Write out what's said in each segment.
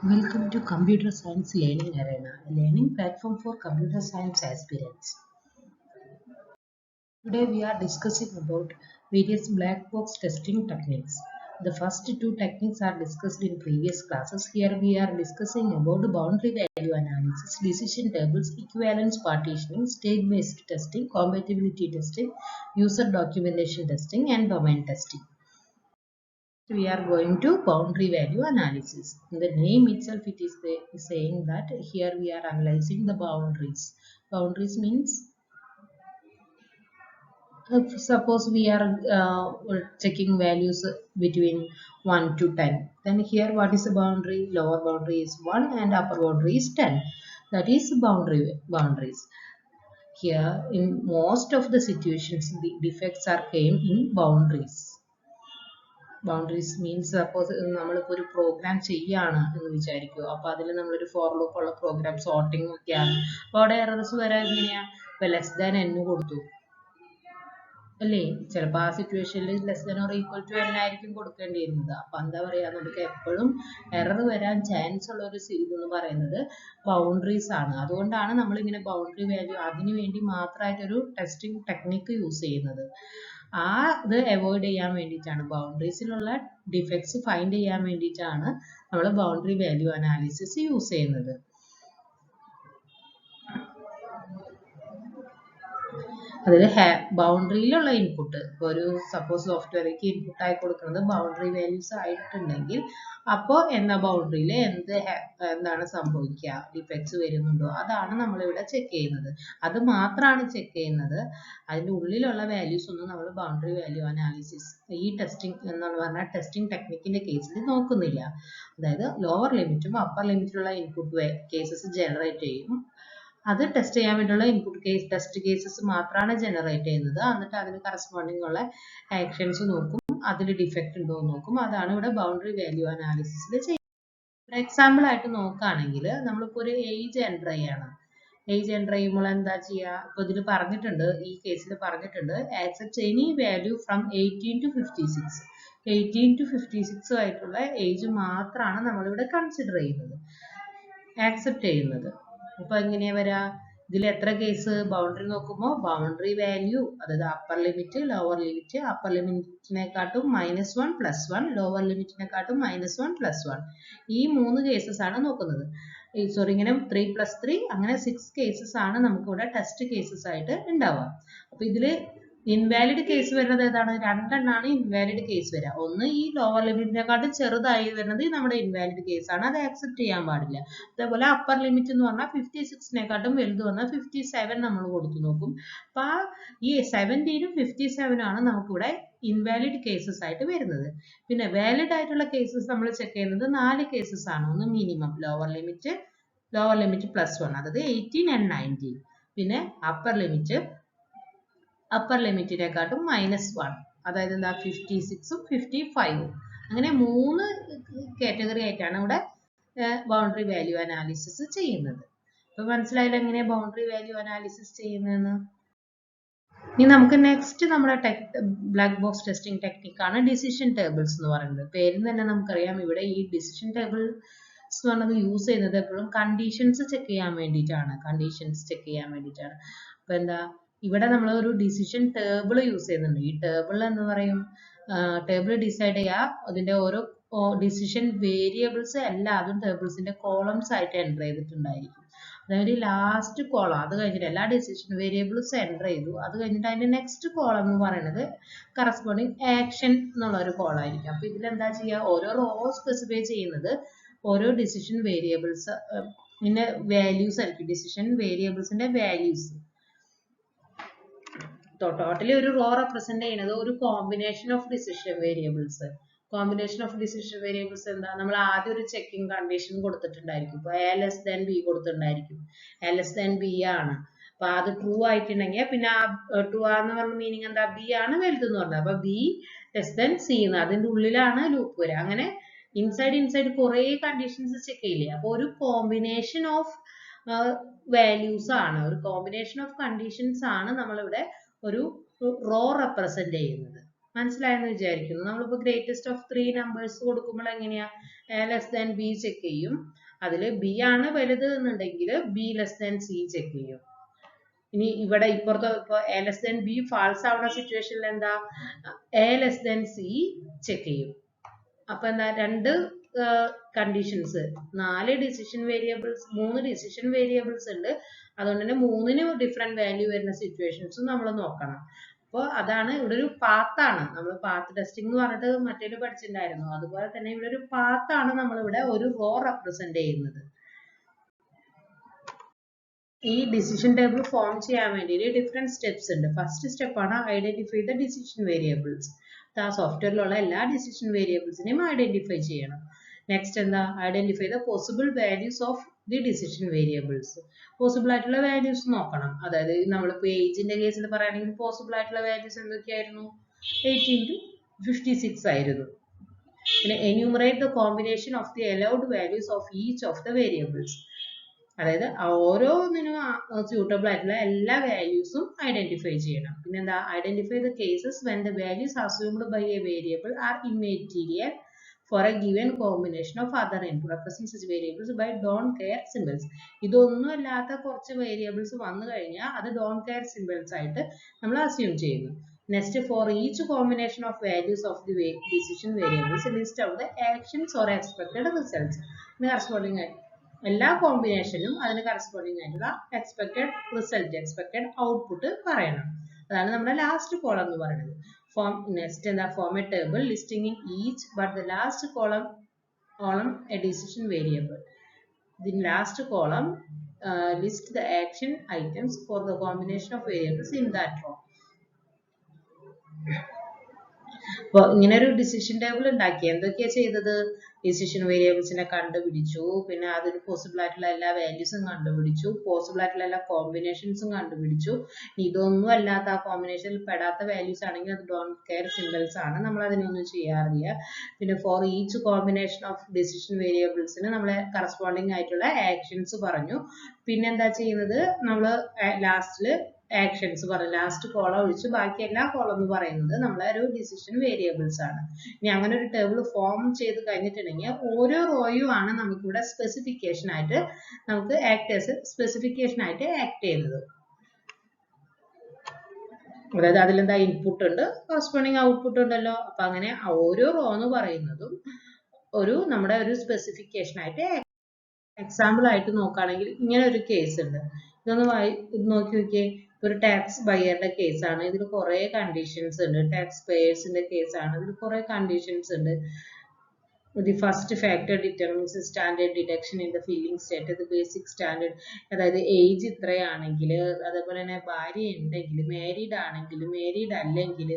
Welcome to Computer Science Learning Arena, a learning platform for computer science aspirants. Today we are discussing about various black box testing techniques. The first two techniques are discussed in previous classes. Here we are discussing about boundary value analysis, decision tables, equivalence partitioning, state-based testing, compatibility testing, user documentation testing, and domain testing. We are going to boundary value analysis. In the name itself, it is saying that here we are analyzing the boundaries. Boundaries means suppose we are checking values between 1 to 10. Then here what is the boundary? Lower boundary is 1 and upper boundary is 10. That is boundaries. Here in most of the situations, the defects are came in boundaries. Boundaries means suppose നമ്മളിപ്പോൾ ഒരു programme ചെയ്യാണ് എന്ന് വിചാരിക്കുക. അപ്പോൾ അതിൽ നമ്മളൊരു for loop ഉള്ള programme sorting ഒക്കെയാണ്. അപ്പോൾ അവിടെ എറർസ് വരാൻ എങ്ങനെയാ? ഇപ്പോൾ ലെസ് ദാൻ n കൊടുത്തു അല്ലേ? ചിലപ്പോൾ ആ സിറ്റുവേഷനിൽ less than or equal to n ആയിരിക്കും കൊടുക്കേണ്ടി വരുന്നത്. അപ്പം എന്താ പറയുക, നമുക്ക് എപ്പോഴും എറർ വരാൻ ചാൻസ് ഉള്ള ഒരു ഇതെന്ന് പറയുന്നത് ബൗണ്ടറീസ് ആണ്. അതുകൊണ്ടാണ് നമ്മളിങ്ങനെ ബൗണ്ടറി വാല്യൂ അതിനു വേണ്ടി മാത്രമായിട്ടൊരു ടെസ്റ്റിംഗ് ടെക്നിക്ക് യൂസ് ചെയ്യുന്നത്. ആ ഇത് അവോയ്ഡ് ചെയ്യാൻ വേണ്ടിയിട്ടാണ്, ബൗണ്ടറീസിലുള്ള ഡിഫക്ട്സ് ഫൈൻഡ് ചെയ്യാൻ വേണ്ടിയിട്ടാണ് നമ്മൾ ബൗണ്ടറി വാല്യൂ അനാലിസിസ് യൂസ് ചെയ്യുന്നത്. അതിൽ ബൗണ്ടറിയിലുള്ള ഇൻപുട്ട്, ഇപ്പോൾ ഒരു സപ്പോസ് സോഫ്റ്റ്വെയർക്ക് ഇൻപുട്ട് ആയി കൊടുക്കുന്നത് ബൗണ്ടറി വാല്യൂസ് ആയിട്ടുണ്ടെങ്കിൽ അപ്പോൾ എന്നാ ബൗണ്ടറിയിൽ എന്താണ് സംഭവിക്കുക, ഡിഫക്ട്സ് വരുന്നുണ്ടോ, അതാണ് നമ്മളിവിടെ ചെക്ക് ചെയ്യുന്നത്. അത് മാത്രമാണ് ചെക്ക് ചെയ്യുന്നത്. അതിൻ്റെ ഉള്ളിലുള്ള വാല്യൂസ് ഒന്നും നമ്മൾ ബൗണ്ടറി വാല്യൂ അനാലിസിസ് ഈ ടെസ്റ്റിംഗ് എന്ന് പറഞ്ഞാൽ ടെസ്റ്റിംഗ് ടെക്നിക്കിൻ്റെ കേസിൽ നോക്കുന്നില്ല. അതായത് ലോവർ ലിമിറ്റും അപ്പർ ലിമിറ്റിലുള്ള ഇൻപുട്ട് കേസസ് ജനറേറ്റ് ചെയ്യും. അത് ടെസ്റ്റ് ചെയ്യാൻ വേണ്ടിയുള്ള ഇൻപുട്ട് ടെസ്റ്റ് കേസസ് മാത്രമാണ് ജനറേറ്റ് ചെയ്യുന്നത്. എന്നിട്ട് അതിന് കറസ്പോണ്ടിങ് ഉള്ള ആക്ഷൻസ് നോക്കും, അതിൽ ഡിഫക്റ്റ് ഉണ്ടോ എന്ന് നോക്കും. അതാണ് ഇവിടെ ബൗണ്ടറി വാല്യൂ അനാലിസിസിൽ ചെയ്യുന്നത്. ഒരു എക്സാമ്പിൾ ആയിട്ട് നോക്കുകയാണെങ്കിൽ നമ്മളിപ്പോൾ ഒരു ഏജ് എൻ്റർ ചെയ്യാണ്. ഏജ് എൻ്റർ ചെയ്യുമ്പോൾ എന്താ ചെയ്യുക? ഇപ്പോൾ ഇതിൽ പറഞ്ഞിട്ടുണ്ട്, ഈ കേസിൽ പറഞ്ഞിട്ടുണ്ട് accept any value from 18 to 56. 18 to 56 ആയിട്ടുള്ള ഏജ് മാത്രമാണ് നമ്മളിവിടെ കൺസിഡർ ചെയ്യുന്നത്, ആക്സെപ്റ്റ് ചെയ്യുന്നത്. അപ്പോൾ എങ്ങനെയാ വരാ? ഇതിൽ എത്ര കേസ് ബൗണ്ടറി നോക്കുമ്പോൾ ബൗണ്ടറി വാല്യൂ, അതായത് upper limit, lower limit, upper ലിമിറ്റിനെക്കാട്ടും -1 +1, ലോവർ ലിമിറ്റിനെക്കാട്ടും -1 +1, ഈ 3 കേസസ് ആണ് നോക്കുന്നത്. സോറി, ഇങ്ങനെ 3 + 3 അങ്ങനെ 6 കേസസ് ആണ് നമുക്കിവിടെ ടെസ്റ്റ് കേസസ് ആയിട്ട് ഉണ്ടാവുക. അപ്പോൾ ഇതിൽ ഇൻവാലിഡ് കേസ് വരുന്നത് ഏതാണ്? രണ്ടെണ്ണമാണ് ഇൻവാലിഡ് കേസ് വരിക. ഒന്ന് ഈ ലോവർ ലിമിറ്റിനെക്കാട്ടും ചെറുതായി വരുന്നത് നമ്മുടെ ഇൻവാലിഡ് കേസ് ആണ്, അത് ആക്സെപ്റ്റ് ചെയ്യാൻ പാടില്ല. അതേപോലെ അപ്പർ ലിമിറ്റ് എന്ന് പറഞ്ഞാൽ 56നെക്കാട്ടും വലുത് വന്നാൽ 57 നമ്മൾ കൊടുത്തു നോക്കും. അപ്പോൾ ഈ 17ഉം 57ഉം ആണ് നമുക്കിവിടെ ഇൻവാലിഡ് കേസസ് ആയിട്ട് വരുന്നത്. പിന്നെ വാലിഡ് ആയിട്ടുള്ള കേസസ് നമ്മൾ ചെക്ക് ചെയ്യുന്നത് 4 കേസസ് ആണ്. ഒന്ന് മിനിമം, ലോവർ ലിമിറ്റ് +1, അതായത് 18 and 19. പിന്നെ അപ്പർ ലിമിറ്റിനെക്കാട്ടും -1, അതായത് എന്താ 56ഉം 55ഉം. അങ്ങനെ 3 കാറ്റഗറി ആയിട്ടാണ് ഇവിടെ ബൗണ്ടറി വാല്യൂ അനാലിസിസ് ചെയ്യുന്നത്. അപ്പോൾ മനസ്സിലായില്ല എങ്ങനെയാണ് ബൗണ്ടറി വാല്യൂ അനാലിസിസ് ചെയ്യുന്നതെന്ന്. ഇനി നമുക്ക് നെക്സ്റ്റ് നമ്മുടെ ബ്ലാക്ക് ബോക്സ് ടെസ്റ്റിംഗ് ടെക്നിക്കാണ് ഡിസിഷൻ ടേബിൾസ് എന്ന് പറയുന്നത്. പേരിൽ തന്നെ നമുക്കറിയാം, ഇവിടെ ഈ ഡിസിഷൻ ടേബിൾസ് എന്ന് പറയുന്നത് യൂസ് ചെയ്യുന്നത് എപ്പോഴും കണ്ടീഷൻസ് ചെക്ക് ചെയ്യാൻ വേണ്ടിയിട്ടാണ്. അപ്പോൾ എന്താ, ഇവിടെ നമ്മൾ ഒരു ഡിസിഷൻ ടേബിൾ യൂസ് ചെയ്യുന്നുണ്ട്. ഈ ടേബിൾ എന്ന് പറയും, ടേബിൾ ഡിസൈഡ് ചെയ്യുക, അതിൻ്റെ ഓരോ ഡിസിഷൻ വേരിയബിൾസ് എല്ലാതും ടേബിൾസിന്റെ കോളംസ് ആയിട്ട് എൻ്റർ ചെയ്തിട്ടുണ്ടായിരിക്കും. അതായത് ലാസ്റ്റ് കോളം, അത് കഴിഞ്ഞിട്ട് എല്ലാ ഡിസിഷൻ വേരിയബിൾസ് എൻ്റർ ചെയ്തു, അത് കഴിഞ്ഞിട്ട് അതിന്റെ നെക്സ്റ്റ് കോളം എന്ന് പറയുന്നത് കറസ്പോണ്ടിങ് ആക്ഷൻ എന്നുള്ള ഒരു കോളം ആയിരിക്കും. അപ്പോൾ ഇതിലെന്താ ചെയ്യുക, ഓരോ റോ സ്പെസിഫൈ ചെയ്യുന്നത് ഓരോ ഡിസിഷൻ വേരിയബിൾസ് പിന്നെ വാല്യൂസ് ആയിരിക്കും, ഡിസിഷൻ വേരിയബിൾസിന്റെ വാല്യൂസ്. ടോട്ടലി ഒരു റോ റെപ്രസെന്റ് ചെയ്യുന്നത് ഒരു കോമ്പിനേഷൻ ഓഫ് ഡിസിഷൻ വേരിയബിൾസ്. എന്താ, നമ്മൾ ആദ്യം ഒരു ചെക്കിംഗ് കണ്ടീഷൻ കൊടുത്തിട്ടുണ്ടായിരിക്കും. ഇപ്പോൾ A<B കൊടുത്തിട്ടുണ്ടായിരിക്കും. A<B ആണ്. അപ്പൊ അത് ട്രൂ ആയിട്ടുണ്ടെങ്കിൽ പിന്നെ ട്രൂ ആന്ന് പറഞ്ഞ മീനിങ് എന്താ, B ആണ് വലുതെന്ന് പറഞ്ഞത്. അപ്പൊ B<C എന്ന്, അതിന്റെ ഉള്ളിലാണ് ലൂപ്പ് വരിക. അങ്ങനെ ഇൻസൈഡ് കുറെ കണ്ടീഷൻസ് ചെക്ക് ചെയ്യില്ലേ. അപ്പൊ ഒരു കോമ്പിനേഷൻ ഓഫ് വാല്യൂസ് ആണ്, ഒരു കോമ്പിനേഷൻ ഓഫ് കണ്ടീഷൻസ് ആണ് നമ്മളിവിടെ ഒരു റോ റെപ്രസെന്റ് ചെയ്യുന്നത്. മനസ്സിലായെന്ന് വിചാരിക്കുന്നു. നമ്മളിപ്പോൾ ഗ്രേറ്റസ്റ്റ് ഓഫ് 3 നമ്പേഴ്സ് കൊടുക്കുമ്പോൾ എങ്ങനെയാ a less than b check ചെയ്യും. അതിൽ b ആണ് വലുത് എന്നുണ്ടെങ്കിൽ b less than c check ചെയ്യും. ഇനി ഇവിടെ ഇപ്പുറത്തെ ഇപ്പോൾ a less than b false ആവുന്ന സിറ്റുവേഷനിൽ എന്താ a less than c check ചെയ്യും. അപ്പൊ എന്താ രണ്ട് കണ്ടീഷൻസ് 3 ഡിസിഷൻ വേരിയബിൾസ് ഉണ്ട്. അതുകൊണ്ട് തന്നെ 3ന് ഡിഫറെന്റ് വാല്യൂ വരുന്ന സിറ്റുവേഷൻസും നമ്മൾ നോക്കണം. അപ്പോൾ അതാണ് ഇവിടെ ഒരു പാത്താണ്. നമ്മൾ പാത്ത് ടെസ്റ്റിംഗ് എന്ന് പറഞ്ഞിട്ട് മറ്റേത് പഠിച്ചിട്ടുണ്ടായിരുന്നു. അതുപോലെ തന്നെ ഇവിടെ ഒരു പാത്താണ് നമ്മളിവിടെ ഒരു റോ റെപ്രസെന്റ് ചെയ്യുന്നത്. ഈ ഡിസിഷൻ ടേബിൾ ഫോം ചെയ്യാൻ വേണ്ടി ഡിഫറെന്റ് സ്റ്റെപ്സ് ഉണ്ട്. ഫസ്റ്റ് സ്റ്റെപ്പാണ് ഐഡന്റിഫൈ ദ ഡിസിഷൻ വേരിയബിൾസ്. ആ സോഫ്റ്റ്വെയറിലുള്ള എല്ലാ ഡിസിഷൻ വേരിയബിൾസിനെയും ഐഡന്റിഫൈ ചെയ്യണം. നെക്സ്റ്റ് എന്താ identify the possible values of the decision variables. Possible ആയിട്ടുള്ള വാല്യൂസ് നോക്കണം. അതായത് നമ്മളിപ്പോൾ ഏജിന്റെ കേസിൽ പറയുകയാണെങ്കിൽ പോസിബിൾ ആയിട്ടുള്ള വാല്യൂസ് എന്തൊക്കെയായിരുന്നു? 18 to 56 ആയിരുന്നു. പിന്നെ enummerate the combination of the allowed values of each of the variables. അതായത് ഓരോന്നിനും സ്യൂട്ടബിൾ ആയിട്ടുള്ള എല്ലാ വാല്യൂസും ഐഡന്റിഫൈ ചെയ്യണം. പിന്നെ എന്താ identify the cases when the values assumed by a variable are immaterial for a given combination of other input. Represent such variables by don't care symbols. ഇതൊന്നും അല്ലാത്ത കുറച്ച് വേരിയബിൾസ് വന്നു കഴിഞ്ഞാൽ അത് don't care symbols ആയിട്ട് നമ്മൾ അസ്യൂം ചെയ്യുന്നു. Next four each combination of values of the decision variables list out the actions or expected results. ഇതിന് കറസ്പോണ്ടിങ് ആയിട്ട് എല്ലാ കോമ്പിനേഷനും അതിന് കറസ്പോണ്ടിങ് ആയിട്ടുള്ള എക്സ്പെക്റ്റഡ് റിസൾട്ട്, എക്സ്പെക്റ്റഡ് ഔട്ട്പുട്ട് പറയണം. അതാണ് നമ്മുടെ ലാസ്റ്റ് കോളം എന്ന് പറയുന്നത്. Next in the form a table listing in each but the last column a decision variable. The last column list the action items for the combination of variables in that row. അപ്പോൾ ഇങ്ങനെ ഒരു decision table ഉണ്ടാക്കി എന്തൊക്കെയാ ചെയ്തത്? Decision വേരിയബിൾസിനെ കണ്ടുപിടിച്ചു, പിന്നെ അതിന് possible ആയിട്ടുള്ള എല്ലാ വാല്യൂസും കണ്ടുപിടിച്ചു, പോസിബിൾ ആയിട്ടുള്ള എല്ലാ കോമ്പിനേഷൻസും കണ്ടുപിടിച്ചു. ഇതൊന്നും അല്ലാത്ത ആ കോമ്പിനേഷനിൽ പെടാത്ത വാല്യൂസ് ആണെങ്കിൽ അത് ഡോണ്ട് കെയർ സിംബൽസ് ആണ്, നമ്മൾ അതിനൊന്നും ചെയ്യാറില്ല. പിന്നെ for each combination of decision വേരിയബിൾസിന് നമ്മൾ കറസ്പോണ്ടിങ് ആയിട്ടുള്ള ആക്ഷൻസ് പറഞ്ഞു. പിന്നെ എന്താ ചെയ്യുന്നത്? നമ്മൾ ലാസ്റ്റിൽ ആക്ഷൻസ് പറയും. ലാസ്റ്റ് കോളം ഒഴിച്ച് ബാക്കി എല്ലാ കോളം എന്ന് പറയുന്നത് നമ്മളെ ഒരു ഡിസിഷൻ വേരിയബിൾസ് ആണ്. ഇനി അങ്ങനെ ഒരു ടേബിൾ ഫോം ചെയ്ത് കഴിഞ്ഞിട്ടുണ്ടെങ്കിൽ ഓരോ റോയും ആണ് നമുക്കിവിടെ സ്പെസിഫിക്കേഷൻ ആയിട്ട് നമുക്ക് സ്പെസിഫിക്കേഷൻ ആയിട്ട് ആക്ട് ചെയ്യുന്നത്. അതായത് അതിലെന്താ ഇൻപുട്ട് ഉണ്ട്, കറസ്പോണ്ടിങ് ഔട്ട്പുട്ട് ഉണ്ടല്ലോ. അപ്പൊ അങ്ങനെ ഓരോ റോ എന്ന് പറയുന്നതും നമ്മുടെ ഒരു സ്പെസിഫിക്കേഷൻ ആയിട്ട്. എക്സാമ്പിൾ ആയിട്ട് നോക്കുകയാണെങ്കിൽ ഇങ്ങനെ ഒരു കേസ് ഉണ്ട്. ഇതൊന്ന് നോക്കി നോക്കിയേ. ഒരു ടാക്സ് ബയറുടെ കേസാണ്. ഇതിൽ കുറെ കണ്ടീഷൻസ് ഉണ്ട്. ടാക്സ് പേയേഴ്സിന്റെ കേസാണ്. ഇതിൽ കുറെ കണ്ടീഷൻസ് ഉണ്ട്. The first factor determines standard deduction in the filling state. ഇത് ബേസിക് സ്റ്റാൻഡേർഡ്, അതായത് ഏജ് ഇത്രയാണെങ്കിൽ, അതേപോലെ തന്നെ ഭാര്യ ഉണ്ടെങ്കിൽ, മാരീഡ് ആണെങ്കിൽ, മാരീഡ് അല്ലെങ്കിൽ,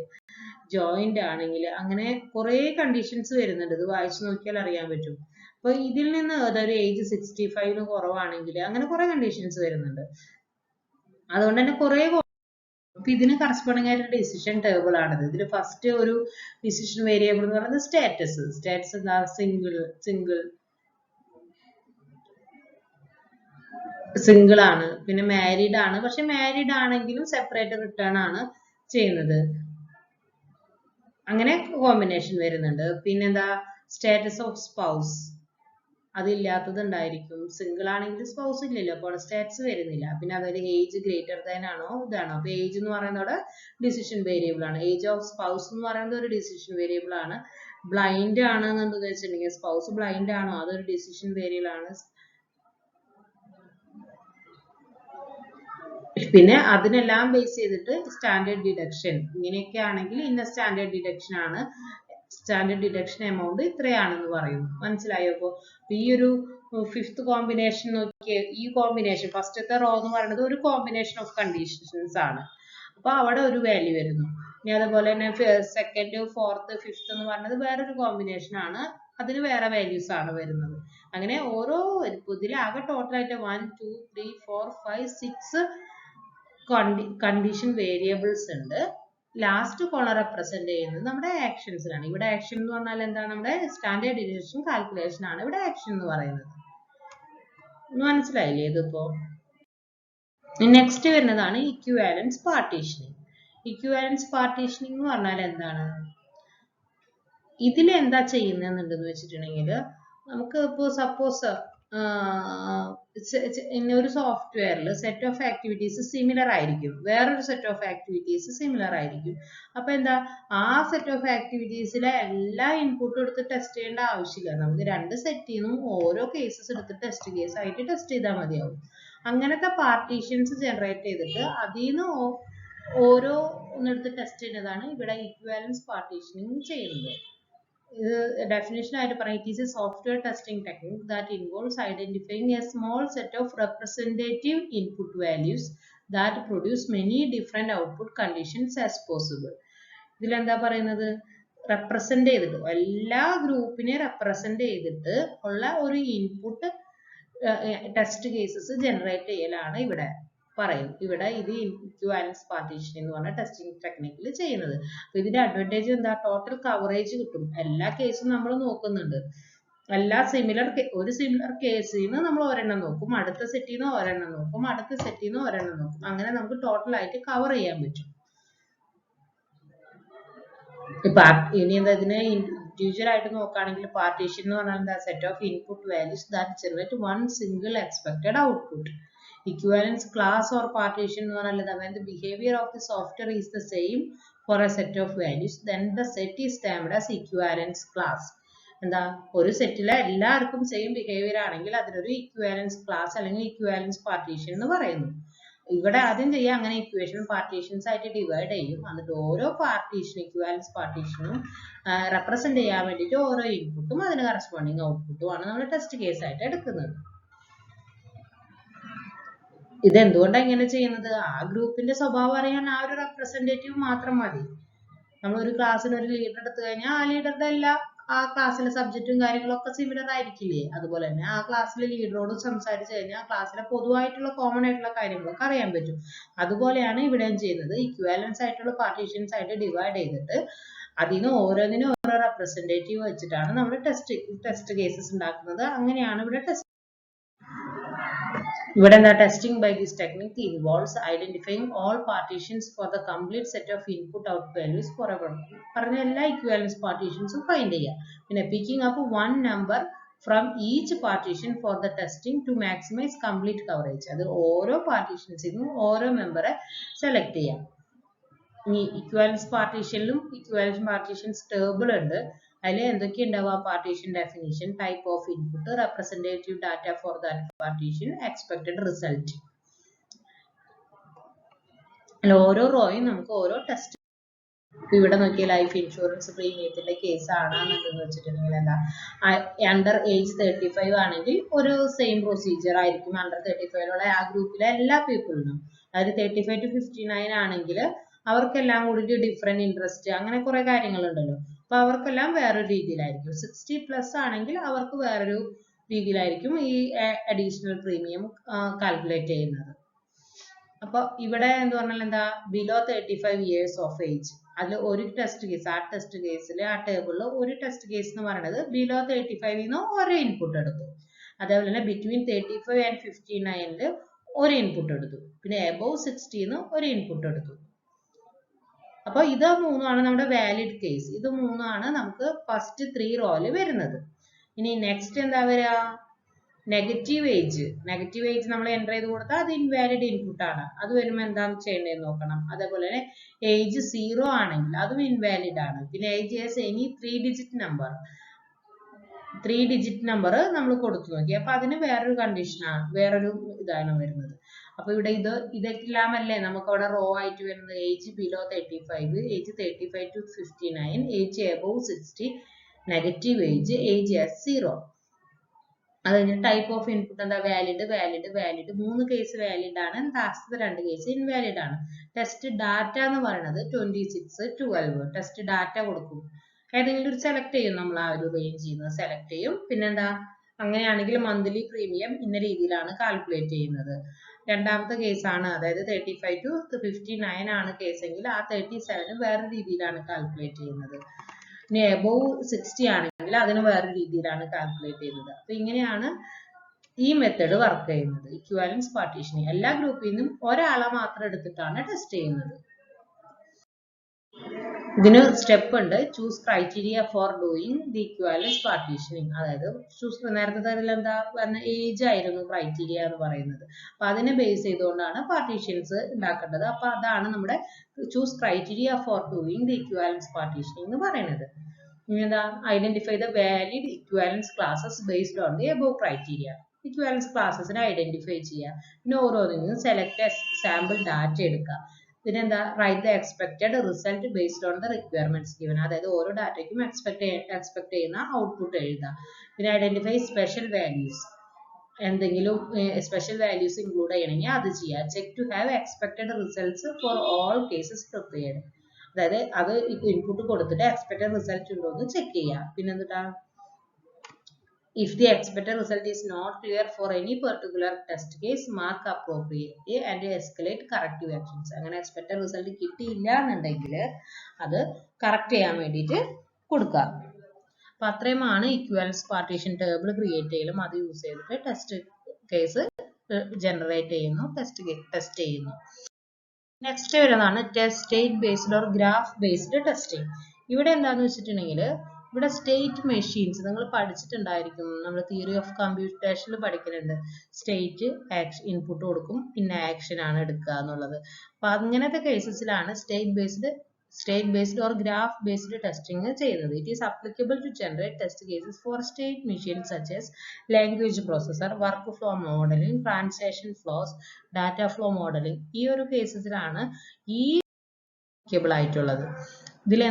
ജോയിന്റ് ആണെങ്കിൽ, അങ്ങനെ കുറെ കണ്ടീഷൻസ് വരുന്നുണ്ട്. ഇത് വായിച്ചു നോക്കിയാൽ അറിയാൻ പറ്റും. അപ്പൊ ഇതിൽ നിന്ന് അതൊരു ഏജ് 65 കുറവാണെങ്കിൽ അങ്ങനെ കുറെ കണ്ടീഷൻസ് വരുന്നുണ്ട്. അതുകൊണ്ട് തന്നെ കുറെ അപ്പൊ ഇതിന് കറസ്പോണ്ടിങ് ആയിട്ട് ഡിസിഷൻ ടേബിൾ ആണിത്. ഇതിൽ ഫസ്റ്റ് ഒരു ഡിസിഷൻ വേരിയബിൾ എന്ന് പറയുന്നത് സ്റ്റാറ്റസ് എന്താ? സിംഗിൾ ആണ്. പിന്നെ മാരീഡ് ആണ്. പക്ഷെ മാരീഡ് ആണെങ്കിലും സെപ്പറേറ്റ് റിട്ടേൺ ആണ് ചെയ്യുന്നത്. അങ്ങനെ കോമ്പിനേഷൻ വരുന്നുണ്ട്. പിന്നെന്താ? സ്റ്റാറ്റസ് ഓഫ് സ്പൗസ്, അതില്ലാത്തത് ഉണ്ടായിരിക്കും. സിംഗിൾ ആണെങ്കിൽ സ്പൗസ് ഇല്ലല്ലോ, അപ്പോൾ സ്റ്റാറ്റസ് വരുന്നില്ല. പിന്നെ അതൊരു ഏജ് ഗ്രേറ്റർ ദാൻ ആണോ ഇതാണോ. അപ്പൊ ഏജ് എന്ന് പറയുന്നത് ഡിസിഷൻ വേരിയബിൾ ആണ്. ഏജ് ഓഫ് സ്പൗസ് എന്ന് പറയുന്നത് ഒരു ഡിസിഷൻ വേരിയബിൾ ആണ്. ബ്ലൈൻഡ് ആണെന്ന് വെച്ചിട്ടുണ്ടെങ്കിൽ സ്പൗസ് ബ്ലൈൻഡ് ആണോ, അതൊരു ഡിസിഷൻ വേരിയബിൾ ആണ്. പിന്നെ അതിനെല്ലാം ബേസ് ചെയ്തിട്ട് സ്റ്റാൻഡേർഡ് ഡിഡക്ഷൻ, ഇങ്ങനെയൊക്കെ ആണെങ്കിൽ ഇന്ന സ്റ്റാൻഡേർഡ് ഡിഡക്ഷൻ ആണ്, സ്റ്റാൻഡേർഡ് ഡിഡക്ഷൻ എമൗണ്ട് ഇത്രയാണെന്ന് പറയുന്നു. മനസ്സിലായോ? അപ്പോൾ ഈ ഒരു ഫിഫ്ത്ത് കോമ്പിനേഷൻ നോക്കിയേ. ഈ കോമ്പിനേഷൻ ഫസ്റ്റത്തെ റോ എന്ന് പറയുന്നത് ഒരു കോമ്പിനേഷൻ ഓഫ് കണ്ടീഷൻസ് ആണ്. അപ്പൊ അവിടെ ഒരു വാല്യൂ വരുന്നു. ഇനി അതുപോലെ തന്നെ സെക്കൻഡ്, ഫോർത്ത്, ഫിഫ്ത്ത് എന്ന് പറയുന്നത് വേറൊരു കോമ്പിനേഷൻ ആണ്, അതിന് വേറെ വാല്യൂസ് ആണ് വരുന്നത്. അങ്ങനെ ഓരോ ഇതിൽ ആകെ ടോട്ടൽ ആയിട്ട് 1 2 3 4 5 6 കണ്ടീഷൻ വേരിയബിൾസ് ഉണ്ട്. ലാസ്റ്റ് കോളം റെപ്രസെന്റ് ചെയ്യുന്നത് നമ്മുടെ ആക്ഷൻസിനാണ്. ഇവിടെ ആക്ഷൻ എന്ന് പറഞ്ഞാൽ എന്താണ്? നമ്മുടെ സ്റ്റാൻഡേർഡ് ഡിവിഷൻ കാൽക്കുലേഷൻ ആണ് ഇവിടെ ആക്ഷൻ എന്ന് പറയുന്നത്. മനസ്സിലായില്ലേ ഇതിപ്പോ? നെക്സ്റ്റ് വരുന്നതാണ് ഇക്വിവാലൻസ് പാർട്ടീഷനിങ്. ഇക്വിവാലൻസ് പാർട്ടീഷനിങ് എന്ന് പറഞ്ഞാൽ എന്താണ്? ഇതിൽ എന്താ ചെയ്യുന്നതെന്നുണ്ടെന്ന് വെച്ചിട്ടുണ്ടെങ്കിൽ നമുക്ക് ഇപ്പോൾ സപ്പോസ് ഒരു സോഫ്റ്റ്വെയറിൽ സെറ്റ് ഓഫ് ആക്ടിവിറ്റീസ് സിമിലർ ആയിരിക്കും, വേറൊരു സെറ്റ് ഓഫ് ആക്ടിവിറ്റീസ് സിമിലർ ആയിരിക്കും. അപ്പൊ എന്താ, ആ സെറ്റ് ഓഫ് ആക്ടിവിറ്റീസിലെ എല്ലാ ഇൻപുട്ടും എടുത്ത് ടെസ്റ്റ് ചെയ്യേണ്ട ആവശ്യമില്ല. നമുക്ക് രണ്ട് സെറ്റിൽ നിന്നും ഓരോ കേസസ് എടുത്ത് ടെസ്റ്റ് കേസ് ആയിട്ട് ടെസ്റ്റ് ചെയ്താൽ മതിയാവും. അങ്ങനത്തെ പാർട്ടീഷൻസ് ജനറേറ്റ് ചെയ്തിട്ട് അതിൽ നിന്ന് ഓരോ ഒന്നെടുത്ത് ടെസ്റ്റ് ചെയ്യുന്നതാണ് ഇവിടെ ഇക്വിവാലൻസ് പാർട്ടീഷനിങ് ചെയ്യുന്നത്. Definition ആയിട്ട് പറയാം, it is a software testing technique that involves identifying a small set of representative input values that produce many different output conditions as possible. ഇതിൽ എന്താ പറയുന്നത്, റെപ്രസെന്റ് ചെയ്തിട്ട് എല്ലാ ഗ്രൂപ്പിനെ റെപ്രസെന്റ് ചെയ്തിട്ട് ഉള്ള ഒരു ഇൻപുട്ട് ടെസ്റ്റ് കേസസ് ജനറേറ്റ് ചെയ്യലാണ് ഇവിടെ പറയും. ഇവിടെ ഇത് ഇക്വിവാലൻസ് പാർട്ടീഷൻ എന്ന് പറഞ്ഞ ടെസ്റ്റിംഗ് ടെക്നിക്കിൽ ചെയ്യുന്നത്. അപ്പൊ ഇതിന്റെ അഡ്വാൻറ്റേജ് എന്താ, ടോട്ടൽ കവറേജ് കിട്ടും. എല്ലാ കേസും നമ്മൾ നോക്കുന്നുണ്ട്. എല്ലാ ഒരു സിമിലർ കേസിൽ നിന്ന് നമ്മൾ ഒരെണ്ണം നോക്കും, അടുത്ത സെറ്റിൽ നിന്ന് ഒരെണ്ണം നോക്കും, അടുത്ത സെറ്റിൽ നിന്ന് ഒരെണ്ണം നോക്കും. അങ്ങനെ നമുക്ക് ടോട്ടൽ ആയിട്ട് കവർ ചെയ്യാൻ പറ്റും. ഇപ്പൊ ഇനി എന്താ, ഇതിനെ ഇൻഡിവിജ്വൽ ആയിട്ട് നോക്കുകയാണെങ്കിൽ പാർട്ടീഷൻ എന്ന് പറഞ്ഞാൽ എന്താ, set of input values that generate one single expected output. Equivalence class or partition എന്ന് പറഞ്ഞാൽ when the behavior of the software is the same for a set of values, then the set is termed as equivalence class. എന്താ, ഒരു സെറ്റിലെ എല്ലാവർക്കും same behaviour ആണെങ്കിൽ അതിനൊരു equivalence class അല്ലെങ്കിൽ equivalence partition എന്ന് പറയുന്നു. ഇവിടെ ആദ്യം ചെയ്യാം, അങ്ങനെ ഇക്വേഷൻ പാർട്ടീഷൻസ് ആയിട്ട് ഡിവൈഡ് ചെയ്യും. എന്നിട്ട് ഓരോ പാർട്ടീഷൻ ഇക്വിവാലൻസ് പാർട്ടീഷനും റെപ്രസെന്റ് ചെയ്യാൻ വേണ്ടിയിട്ട് ഓരോ ഇൻപുട്ടും അതിന് കറസ്പോണ്ടിങ് ഔട്ട്പുട്ടും ആണ് നമ്മൾ ടെസ്റ്റ് കേസ് ആയിട്ട് എടുക്കുന്നത്. ഇതെന്തുകൊണ്ടാണ് ഇങ്ങനെ ചെയ്യുന്നത്, ആ ഗ്രൂപ്പിന്റെ സ്വഭാവം അറിയാൻ ആ ഒരു റെപ്രസെന്റേറ്റീവ് മാത്രം മതി. നമ്മൾ ഒരു ക്ലാസ്സിന് ഒരു ലീഡർ എടുത്തു കഴിഞ്ഞാൽ ആ ലീഡറുടെ എല്ലാ ആ ക്ലാസ്സിലെ സബ്ജക്റ്റും കാര്യങ്ങളൊക്കെ സിമിലർ ആയിരിക്കില്ലേ, അതുപോലെ തന്നെ ആ ക്ലാസ്സിലെ ലീഡറോട് സംസാരിച്ചു കഴിഞ്ഞാൽ ക്ലാസ്സിലെ പൊതുവായിട്ടുള്ള കോമൺ ആയിട്ടുള്ള കാര്യങ്ങളൊക്കെ അറിയാൻ പറ്റും. അതുപോലെയാണ് ഇവിടെയും ചെയ്യുന്നത്. ഇക്വാലൻസ് ആയിട്ടുള്ള പാർട്ടീഷൻസ് ആയിട്ട് ഡിവൈഡ് ചെയ്തിട്ട് അതിന് ഓരോന്നിനും ഓരോ റെപ്രസെന്റേറ്റീവ് വെച്ചിട്ടാണ് നമ്മൾ ടെസ്റ്റ് കേസസ് ഉണ്ടാക്കുന്നത്. അങ്ങനെയാണ് ഇവിടെ testing by this technique involves identifying all partitions for the complete set of input-output values for a product. പറഞ്ഞ എല്ലാ equivalence partitions find ചെയ്യാം. പിന്നെ picking up one number from each partition for the testing to maximize complete coverage. അത് ഓരോ പാർട്ടീഷൻസിനും ഓരോ മെമ്പറെ select ചെയ്യാം. ഇനി equivalence partitionലും equivalence partitions table ഉണ്ട്. അതിൽ എന്തൊക്കെ ഉണ്ടാവുക, partition definition, type of input, representative data for that partition, expected result. അല്ല ഓരോ റോയും നമുക്ക് ഓരോ ടെസ്റ്റ്. ഇവിടെ നോക്കിയ ലൈഫ് ഇൻഷുറൻസ് പ്രീമിയത്തിന്റെ കേസ് ആണെന്നുണ്ടെന്ന് വെച്ചിട്ടുണ്ടെങ്കിൽ എന്താ, അണ്ടർ ഏജ് 35 ആണെങ്കിൽ ഒരു സെയിം പ്രൊസീജിയർ ആയിരിക്കും അണ്ടർ 35 ആ ഗ്രൂപ്പിലെ എല്ലാ പീപ്പിളിനും. അതായത് 35 to 59 ആണെങ്കിൽ അവർക്കെല്ലാം കൂടി ഡിഫറെന്റ് ഇൻട്രസ്റ്റ്, അങ്ങനെ കുറെ കാര്യങ്ങളുണ്ടല്ലോ. അപ്പൊ അവർക്കെല്ലാം വേറൊരു രീതിയിലായിരിക്കും. 60+ ആണെങ്കിൽ അവർക്ക് വേറൊരു രീതിയിലായിരിക്കും ഈ അഡീഷണൽ പ്രീമിയം കാൽക്കുലേറ്റ് ചെയ്യുന്നത്. അപ്പൊ ഇവിടെ എന്ന് പറഞ്ഞാൽ എന്താ, ബിലോ 35 years ഓഫ് ഏജ്, അതിൽ ഒരു ടെസ്റ്റ് കേസ്, ആ ടെസ്റ്റ് കേസിൽ ആ ടേബിളിൽ ഒരു ടെസ്റ്റ് കേസ് എന്ന് പറയുന്നത് ബിലോ 35 ഒരു ഇൻപുട്ട് എടുത്തു. അതേപോലെ തന്നെ ബിറ്റ്വീൻ 35 and 59 ഒരു ഇൻപുട്ട് എടുത്തു. പിന്നെ എബോവ് 60 ഒരു ഇൻപുട്ട് എടുത്തു. അപ്പൊ ഇത് മൂന്നാണ് നമ്മുടെ വാലിഡ് കേസ്. ഇത് മൂന്നാണ് നമുക്ക് ഫസ്റ്റ് 3 റോയില് വരുന്നത്. ഇനി നെക്സ്റ്റ് എന്താ വരിക, നെഗറ്റീവ് ഏജ്. നെഗറ്റീവ് ഏജ് നമ്മൾ എൻ്റർ ചെയ്ത് കൊടുത്താൽ അത് ഇൻവാലിഡ് ഇൻപുട്ട് ആണ്. അത് വരുമ്പോൾ എന്താണ് ചെയ്യേണ്ടതെന്ന് നോക്കണം. അതേപോലെ തന്നെ ഏജ് 0 ആണെങ്കിൽ അതും ഇൻവാലിഡ് ആണ്. പിന്നെ age as any 3 digit number നമ്മൾ കൊടുത്തു നോക്കി, അപ്പൊ അതിന് വേറൊരു കണ്ടീഷനാണ്, വേറൊരു ഇതാണ് വരുന്നത്. അപ്പൊ ഇവിടെ ഇതെല്ലാം അല്ലേ നമുക്ക് അവിടെ റോ ആയിട്ട് വരുന്നത്. Age below 35, age 35 to 59, age above 60, negative age as 0. അത് കഴിഞ്ഞ് ടൈപ്പ് ഓഫ് ഇൻപുട്ട് എന്താ, വാലിഡ് 3 കേസ് വാലിഡ് ആണ്, ലാസ്റ്റത്തെ 2 കേസ് ഇൻവാലിഡ് ആണ്. ടെസ്റ്റ് ഡാറ്റ എന്ന് പറയുന്നത് 26, 12 ടെസ്റ്റ് ഡാറ്റ കൊടുക്കും. ഏതെങ്കിലും ഒരു സെലക്ട് ചെയ്യും, നമ്മൾ ആ ഒരു റേഞ്ച് ചെയ്യുന്നത് സെലക്ട് ചെയ്യും. പിന്നെന്താ, അങ്ങനെയാണെങ്കിൽ മന്ത്ലി പ്രീമിയം ഇന്ന രീതിയിലാണ് കാൽക്കുലേറ്റ് ചെയ്യുന്നത്. രണ്ടാമത്തെ കേസാണ്, അതായത് 35 to 59 ആണ് കേസെങ്കിൽ ആ 37 വേറെ രീതിയിലാണ് കാൽക്കുലേറ്റ് ചെയ്യുന്നത്. ഇനി എബോവ് 60 ആണെങ്കിൽ അതിന് വേറെ രീതിയിലാണ് കാൽക്കുലേറ്റ് ചെയ്യുന്നത്. അപ്പൊ ഇങ്ങനെയാണ് ഈ മെത്തേഡ് വർക്ക് ചെയ്യുന്നത്. ഇക്വിവാലൻസ് പാർട്ടീഷനിങ് എല്ലാ ഗ്രൂപ്പിൽ നിന്നും ഒരാളെ മാത്രം എടുത്തിട്ടാണ് ടെസ്റ്റ് ചെയ്യുന്നത്. ഇതിന് സ്റ്റെപ്പ് ഉണ്ട്. Choose criteria for doing the equivalence partitioning. അതായത് ചൂസ് നേരത്തെ എന്താ പറഞ്ഞ ഏജ് ആയിരുന്നു ക്രൈറ്റീരിയ എന്ന് പറയുന്നത്. അപ്പൊ അതിനെ ബേസ് ചെയ്തുകൊണ്ടാണ് പാർട്ടീഷൻസ് ഉണ്ടാക്കേണ്ടത്. അപ്പൊ അതാണ് നമ്മുടെ choose criteria for doing the equivalence partitioning എന്ന് പറയുന്നത്. ഇനി എന്താ, identify the valid equivalence classes based on the above criteria. Equivalence ക്ലാസസിനെ ഐഡന്റിഫൈ ചെയ്യുക. പിന്നെ ഓരോന്നിനും സെലക്ട് സാമ്പിൾ ഡാറ്റ എടുക്കുക. പിന്നെന്താ, write the expected result based on the requirements given. അതായത് ഓരോ ഡാറ്റയ്ക്കും എക്സ്പെക്ട് ചെയ്യുന്ന ഔട്ട്പുട്ട് എഴുതുക. പിന്നെ ഐഡന്റിഫൈ സ്പെഷ്യൽ വാല്യൂസ്. എന്തെങ്കിലും സ്പെഷ്യൽ വാല്യൂസ് ഇൻക്ലൂഡ് ചെയ്യണമെങ്കിൽ അത് ചെയ്യുക. Check to have expected results for all cases prepared. അതായത് അത് ഇൻപുട്ട് കൊടുത്തിട്ട് എക്സ്പെക്റ്റഡ് റിസൾട്ട് ഉണ്ടോ എന്ന് ചെക്ക് ചെയ്യുക. പിന്നെന്താ, if the expected result is not clear for any particular test case, mark appropriately and escalate corrective actions. അങ്ങനെ expected result കിട്ടിയില്ല എന്നുണ്ടെങ്കിൽ അത് കറക്റ്റ് ചെയ്യാൻ വേണ്ടിയിട്ട് കൊടുക്കുക. അപ്പൊ അത്രയുമാണ് ഇക്വാലൻസ് പാർട്ടീഷൻ ടേബിൾ ക്രിയേറ്റ് ചെയ്യലും അത് യൂസ് ചെയ്തിട്ട് ടെസ്റ്റ് കേസ് ജനറേറ്റ് ചെയ്യുന്നു, ടെസ്റ്റ് ചെയ്യുന്നു. നെക്സ്റ്റ് വരുന്നതാണ് state based or graph based testing. ഇവിടെ എന്താന്ന് വെച്ചിട്ടുണ്ടെങ്കിൽ ഇവിടെ സ്റ്റേറ്റ് മെഷീൻസ് നിങ്ങൾ പഠിച്ചിട്ടുണ്ടായിരിക്കും. നമ്മൾ തിയറി ഓഫ് കമ്പ്യൂട്ടേഷനിൽ പഠിക്കുന്നുണ്ട്. സ്റ്റേറ്റ് ഇൻപുട്ട് കൊടുക്കും, പിന്നെ ആക്ഷൻ ആണ് എടുക്കുക എന്നുള്ളത്. അപ്പൊ അങ്ങനത്തെ കേസസിലാണ് state based or graph based testing ചെയ്യുന്നത്. It is applicable to generate test cases for state machines such as language processor, work flow modelling, transaction flows, data flow modelling. ഈ ഒരു കേസസിലാണ് ഈ അപ്ലിക്കബിൾ ആയിട്ടുള്ളത്. ഇതിൽ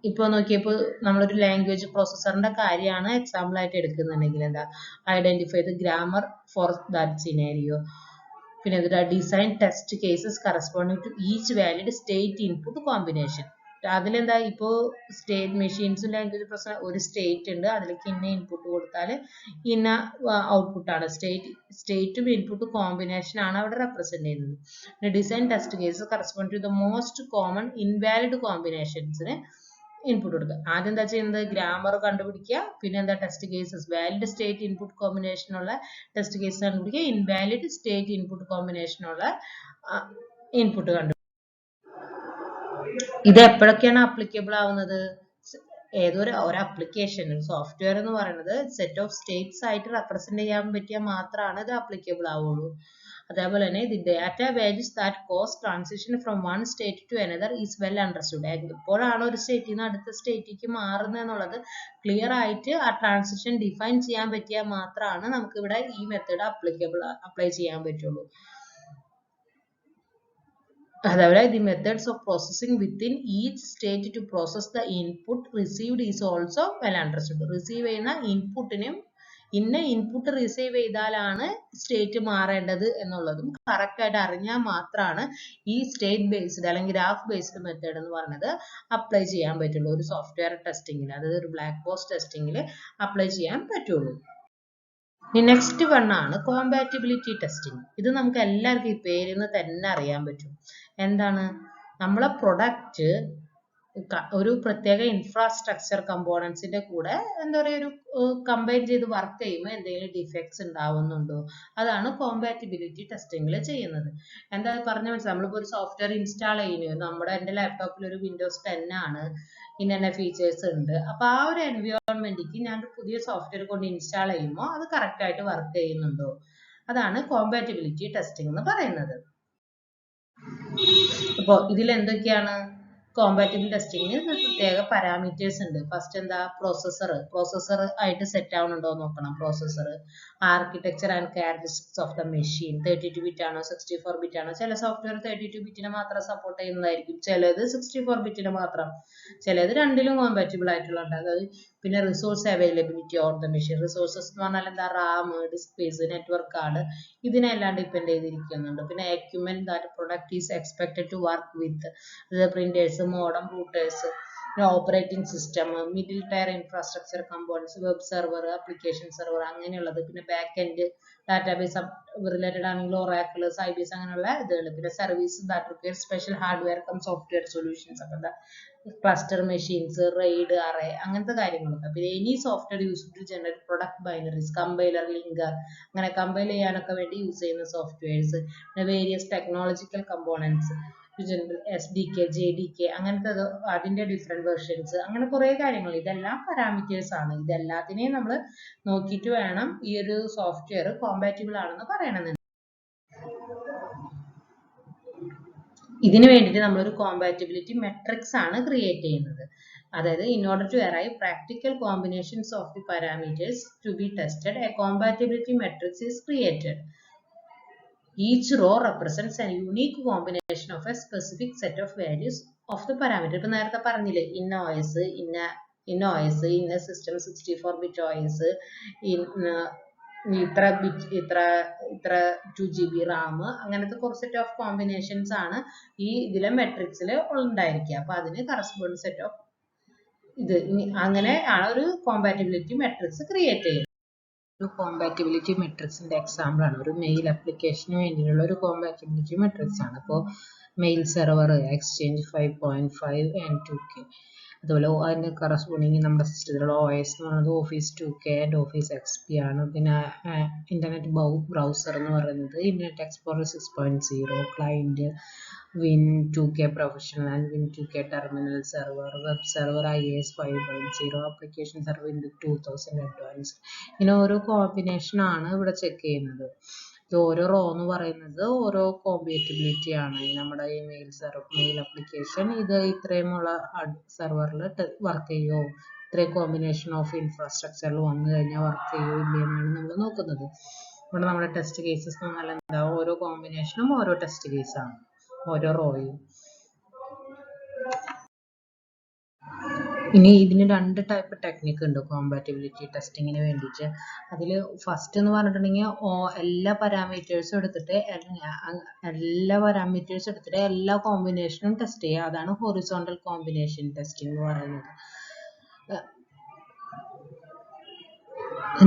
ഇപ്പൊ നോക്കിയപ്പോൾ നമ്മളൊരു ലാംഗ്വേജ് പ്രോസസറിന്റെ കാര്യമാണ് എക്സാമ്പിൾ ആയിട്ട് എടുക്കുന്നുണ്ടെങ്കിൽ എന്താ, identify the grammar for that scenario. പിന്നെ എന്താ, design test cases corresponding to each valid state input combination. അതിലെന്താ, ഇപ്പോൾ സ്റ്റേറ്റ് മെഷീൻസും ലാംഗ്വേജ് പ്രോസസർ ഒരു സ്റ്റേറ്റ് ഉണ്ട്, അതിലേക്ക് ഇന്ന ഇൻപുട്ട് കൊടുത്താൽ ഇന്ന ഔട്ട്പുട്ട് ആണ്. സ്റ്റേറ്റും ഇൻപുട്ട് കോമ്പിനേഷൻ ആണ് അവിടെ റെപ്രസെന്റ് ചെയ്യുന്നത്. Design test cases correspond to the most common invalid കോമ്പിനേഷൻസിന് ഇൻപുട്ട് കൊടുക്കുക. ആദ്യം എന്താ ചെയ്യുന്നത്, ഗ്രാമർ കണ്ടുപിടിക്കുക. പിന്നെ എന്താ, test cases valid state input കോമ്പിനേഷനുള്ള ടെസ്റ്റ് കേസ് കണ്ടുപിടിക്കുക, ഇൻവാലിഡ് സ്റ്റേറ്റ് ഇൻപുട്ട് കോമ്പിനേഷനുള്ള ഇൻപുട്ട് കണ്ടുപിടിക്കുക. ഇത് എപ്പോഴൊക്കെയാണ് അപ്ലിക്കബിൾ ആവുന്നത്, ഏതൊരു അപ്ലിക്കേഷൻ സോഫ്റ്റ്വെയർ എന്ന് പറയുന്നത് സെറ്റ് ഓഫ് സ്റ്റേറ്റ്സ് ആയിട്ട് റെപ്രസെന്റ് ചെയ്യാൻ പറ്റിയാൽ മാത്രമാണ് ഇത് അപ്ലിക്കബിൾ ആവുള്ളൂ. അതേപോലെ തന്നെ the data values that cause transition from one state to another is well understood. എപ്പോഴാണ് ഒരു സ്റ്റേറ്റിൽ നിന്ന് അടുത്ത സ്റ്റേറ്റിലേക്ക് മാറുന്നത് എന്നുള്ളത് ക്ലിയർ ആയിട്ട് ആ ട്രാൻസിഷൻ ഡിഫൈൻ ചെയ്യാൻ പറ്റിയാൽ മാത്രമാണ് നമുക്ക് ഇവിടെ ഈ മെത്തേഡ് അപ്ലൈ ചെയ്യാൻ പറ്റുള്ളൂ. അതേപോലെ the methods of processing within each state to process the input received is also well understood. Receive ചെയ്യുന്ന ഇൻപുട്ടിനും ഇന്ന ഇൻപുട്ട് റിസീവ് ചെയ്താലാണ് സ്റ്റേറ്റ് മാറേണ്ടത് എന്നുള്ളതും കറക്റ്റ് ആയിട്ട് അറിഞ്ഞാൽ മാത്രമാണ് ഈ സ്റ്റേറ്റ് ബേസ്ഡ് അല്ലെങ്കിൽ ഗ്രാഫ് ബേസ്ഡ് മെത്തേഡ് എന്ന് പറയുന്നത് അപ്ലൈ ചെയ്യാൻ പറ്റുള്ളൂ ഒരു സോഫ്റ്റ്വെയർ ടെസ്റ്റിങ്ങിൽ, അതായത് ഒരു ബ്ലാക്ക് ബോക്സ് ടെസ്റ്റിങ്ങിൽ അപ്ലൈ ചെയ്യാൻ പറ്റുള്ളൂ. നെക്സ്റ്റ് വൺ ആണ് കോമ്പാറ്റിബിലിറ്റി ടെസ്റ്റിംഗ്. ഇത് നമുക്ക് എല്ലാവർക്കും ഈ പേരിൽ നിന്ന് തന്നെ അറിയാൻ പറ്റും. എന്താണ്, നമ്മളെ പ്രൊഡക്റ്റ് ഒരു പ്രത്യേക ഇൻഫ്രാസ്ട്രക്ചർ കമ്പോണൻസിന്റെ കൂടെ എന്താ പറയുക ഒരു കമ്പൈൻ ചെയ്ത് വർക്ക് ചെയ്യുമ്പോൾ എന്തെങ്കിലും ഡിഫക്ട്സ് ഉണ്ടാവുന്നുണ്ടോ, അതാണ് കോമ്പാറ്റിബിലിറ്റി ടെസ്റ്റിംഗിൽ ചെയ്യുന്നത്. എന്താ പറഞ്ഞു മനസ്സിലായി, നമ്മളിപ്പോൾ ഒരു സോഫ്റ്റ്വെയർ ഇൻസ്റ്റാൾ ചെയ്യുന്നു, എൻ്റെ ലാപ്ടോപ്പിൽ ഒരു വിൻഡോസ് 10 ആണ്, ഇന്ന ഫീച്ചേഴ്സ് ഉണ്ട്. അപ്പൊ ആ ഒരു എൻവയോൺമെന്റിക്ക് ഞാൻ പുതിയ സോഫ്റ്റ്വെയർ കൊണ്ട് ഇൻസ്റ്റാൾ ചെയ്യുമ്പോൾ അത് കറക്റ്റ് ആയിട്ട് വർക്ക് ചെയ്യുന്നുണ്ടോ, അതാണ് കോമ്പാറ്റിബിലിറ്റി ടെസ്റ്റിംഗ് എന്ന് പറയുന്നത്. അപ്പോൾ ഇതിൽ എന്തൊക്കെയാണ് കോമ്പാറ്റിബിൾ ടെസ്റ്റിംഗിന് പ്രത്യേക പാരാമീറ്റേഴ്സ് ഉണ്ട്. ഫസ്റ്റ് എന്താ, പ്രോസസർ ആയിട്ട് സെറ്റ് ആവുന്നുണ്ടോ നോക്കണം. Processor, architecture and characteristics of the machine, 32 bit ആണോ 64 ബിറ്റ് ആണോ. ചില സോഫ്റ്റ്വെയർ 32 ബിറ്റിനെ മാത്രം സപ്പോർട്ട് ചെയ്യുന്നതായിരിക്കും, ചിലത് 64 ബിറ്റിന് മാത്രം, ചിലത് രണ്ടിലും കോമ്പാറ്റിബിൾ ആയിട്ടുള്ള ഉണ്ടാകും. പിന്നെ resource availability on the machine. Resources എന്ന് പറഞ്ഞാൽ എന്താ, RAM, disk space, network card, ഇതിനെല്ലാം ഡിപ്പെൻഡ് ചെയ്തിരിക്കുന്നുണ്ട്. പിന്നെ equipment that product is expected to work with, printers, modem, routers, operating system, middle tier infrastructure components, web server, application server അങ്ങനെയുള്ളത്. പിന്നെ back end database related ആണെങ്കിൽ Oracle, Sybase അങ്ങനെയുള്ള ഇതുകൾ. പിന്നെ service that require special hardware cum software solutions, അപ്പം എന്താ cluster machines, RAID, array അങ്ങനത്തെ കാര്യങ്ങളൊക്കെ. പിന്നെ any software use to generate product binaries, compiler, linker, അങ്ങനെ കമ്പൈൽ ചെയ്യാനൊക്കെ വേണ്ടി യൂസ് ചെയ്യുന്ന സോഫ്റ്റ്വെയർസ്. പിന്നെ various technological components, SDK, JDK അങ്ങനത്തെ അതിന്റെ ഡിഫറെന്റ് വെർഷൻസ്, അങ്ങനെ കുറെ കാര്യങ്ങൾ. ഇതെല്ലാം പാരാമീറ്റേഴ്സ് ആണ്. ഇതെല്ലാത്തിനെയും നമ്മൾ നോക്കിയിട്ട് വേണം ഈ ഒരു സോഫ്റ്റ്വെയർ കോമ്പാറ്റിബിൾ ആണെന്ന് പറയണമെന്ന്. ഇതിന് വേണ്ടിയിട്ട് നമ്മളൊരു കോമ്പാറ്റിബിലിറ്റി മെട്രിക്സ് ആണ് ക്രിയേറ്റ് ചെയ്യുന്നത്. അതായത് in order to arrive practical combinations of the parameters to be tested, a compatibility matrix is created. Each row represents a unique combination of a specific set of values of the parameter. ഇപ്പൊ നേരത്തെ പറഞ്ഞില്ലേ, ഇന്ന OS, ഇന്ന system 64-bit OS, ഇത്ര 2GB RAM, അങ്ങനത്തെ കുറച്ച് set of combinations ആണ് ഈ ഇതിലെ മെട്രിക്സിൽ ഉണ്ടായിരിക്കുക. അപ്പൊ അതിന് കറസ്പോണ്ട് സെറ്റ് ഓഫ് അങ്ങനെ ആണ് ഒരു കോമ്പാറ്റിബിലിറ്റി മെട്രിക്സ് ക്രിയേറ്റ് ചെയ്യുന്നത്. ഒരു കോമ്പാറ്റിബിലിറ്റി മെട്രിക്സിന്റെ എക്സാമ്പിൾ ആണ് ഒരു മെയിൽ ആപ്ലിക്കേഷന് വേണ്ടിയുള്ള ഒരു കോമ്പാറ്റിബിലിറ്റി മെട്രിക്സ് ആണ്. ഇപ്പോൾ mail server exchange 5.5 and 2K. അതുപോലെ അതിന് കറസ്പോണ്ടിങ് നമ്മുടെ സിസ്റ്റത്തിലുള്ള OS എന്ന് പറയുന്നത് Office 2K and Office XP ആണ്. പിന്നെ ഇന്റർനെറ്റ് ബ്രൗസർ എന്ന് പറയുന്നത് internet explorer 6.0, client Win 2K Professional and Win 2K Terminal Server, Web Server IIS 5.0, Application Server in 2000 Advanced. ഇങ്ങനെ ഓരോ കോമ്പിനേഷൻ ആണ് ഇവിടെ ചെക്ക് ചെയ്യുന്നത്. ഓരോ റോ എന്ന് പറയുന്നത് ഓരോ കോമ്പാറ്റിബിലിറ്റി ആണ്. നമ്മുടെ ഈ മെയിൽ ആപ്ലിക്കേഷൻ ഇത് ഇത്രയുമുള്ള സെർവറിൽ വർക്ക് ചെയ്യുമോ, ഇത്രയും കോമ്പിനേഷൻ ഓഫ് ഇൻഫ്രാസ്ട്രക്ചറിൽ വന്നു കഴിഞ്ഞാൽ വർക്ക് ചെയ്യുമോ ഇല്ലെന്നാണ് നമ്മൾ നോക്കുന്നത്. ഇവിടെ നമ്മുടെ ടെസ്റ്റ് കേസസ് എന്ന് പറഞ്ഞാൽ എന്താ, ഓരോ കോമ്പിനേഷനും ഓരോ ടെസ്റ്റ് കേസാണ്, ഓരോ റോയും. ഇനി ഇതിന് രണ്ട് ടൈപ്പ് ടെക്നിക്ക് ഉണ്ട് കോമ്പാറ്റിബിലിറ്റി ടെസ്റ്റിങ്ങിന് വേണ്ടിയിട്ട്. അതിൽ ഫസ്റ്റ് എന്ന് പറഞ്ഞിട്ടുണ്ടെങ്കിൽ എല്ലാ പാരാമീറ്റേഴ്സും എടുത്തിട്ട് എല്ലാ കോമ്പിനേഷനും ടെസ്റ്റ് ചെയ്യുക. അതാണ് ഹൊറിസോണ്ടൽ കോമ്പിനേഷൻ ടെസ്റ്റിംഗ് എന്ന് പറയുന്നത്.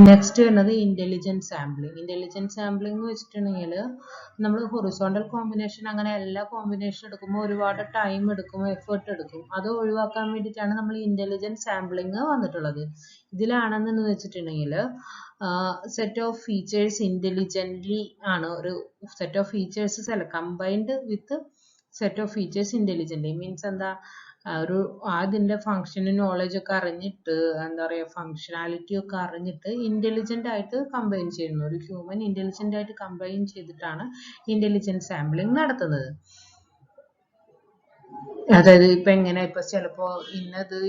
നെക്സ്റ്റ് വരുന്നത് ഇന്റലിജന്റ് സാമ്പിളിംഗ്. ഇന്റലിജന്റ് സാമ്പിളിംഗ് എന്ന് വെച്ചിട്ടുണ്ടെങ്കിൽ നമ്മൾ ഹൊറിസോണ്ടൽ കോമ്പിനേഷൻ അങ്ങനെ എല്ലാ കോമ്പിനേഷൻ എടുക്കുമ്പോൾ ഒരുപാട് ടൈം എടുക്കും, എഫേർട്ട് എടുക്കും. അത് ഒഴിവാക്കാൻ വേണ്ടിയിട്ടാണ് നമ്മൾ ഇന്റലിജന്റ് സാമ്പിളിംഗ് വന്നിട്ടുള്ളത്. ഇതിലാണെന്ന് വെച്ചിട്ടുണ്ടെങ്കിൽ സെറ്റ് ഓഫ് ഫീച്ചേഴ്സ് ഇന്റലിജന്റ്ലി ആണ് ഒരു set of features combined with set of features intelligently. Means എന്താ, ഒരു അതിന്റെ ഫംഗ്ഷന് നോളജ് ഒക്കെ അറിഞ്ഞിട്ട്, എന്താ പറയുക, ഫംഗ്ഷനാലിറ്റി ഒക്കെ അറിഞ്ഞിട്ട് ഇന്റലിജന്റ് ആയിട്ട് കമ്പൈൻ ചെയ്യുന്നു. ഒരു ഹ്യൂമൻ ഇന്റലിജന്റ് ആയിട്ട് കമ്പൈൻ ചെയ്തിട്ടാണ് ഇന്റലിജന്റ് സാമ്പിളിംഗ് നടത്തുന്നത്. അതായത് ഇപ്പൊ എങ്ങനെ, ഇപ്പൊ ചിലപ്പോ